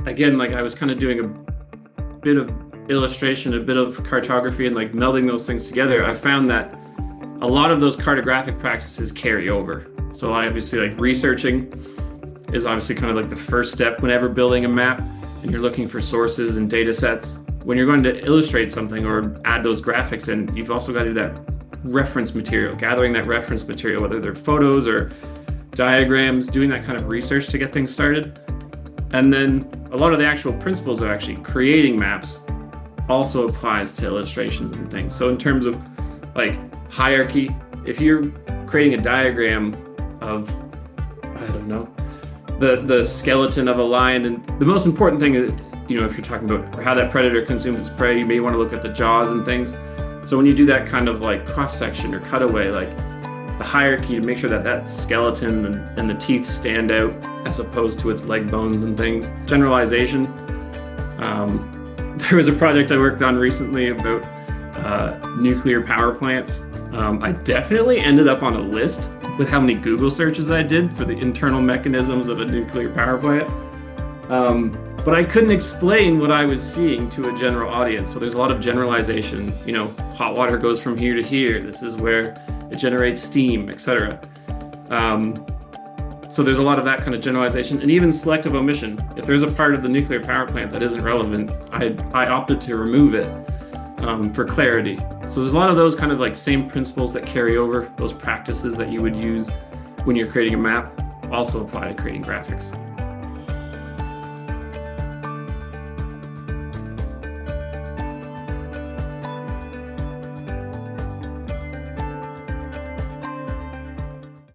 again, like I was kind of doing a bit of illustration, a bit of cartography, and like melding those things together, I found that a lot of those cartographic practices carry over. So obviously, like researching is obviously kind of like the first step whenever building a map and you're looking for sources and data sets. When you're going to illustrate something or add those graphics in, you've also got to do that reference material, gathering that reference material, whether they're photos or diagrams, doing that kind of research to get things started. And then a lot of the actual principles of actually creating maps also applies to illustrations and things. So in terms of like hierarchy, if you're creating a diagram of, I don't know, the skeleton of a lion, and the most important thing is, you know, if you're talking about how that predator consumes its prey, you may want to look at the jaws and things. So when you do that kind of like cross section or cutaway, like the hierarchy, to make sure that that skeleton and the teeth stand out as opposed to its leg bones and things. Generalization. There was a project I worked on recently about nuclear power plants. I definitely ended up on a list with how many Google searches I did for the internal mechanisms of a nuclear power plant. But I couldn't explain what I was seeing to a general audience. So there's a lot of generalization. You know, hot water goes from here to here. This is where it generates steam, etc. So there's a lot of that kind of generalization, and even selective omission. If there's a part of the nuclear power plant that isn't relevant, I opted to remove it for clarity. So there's a lot of those kind of like same principles that carry over, those practices that you would use when you're creating a map, also apply to creating graphics.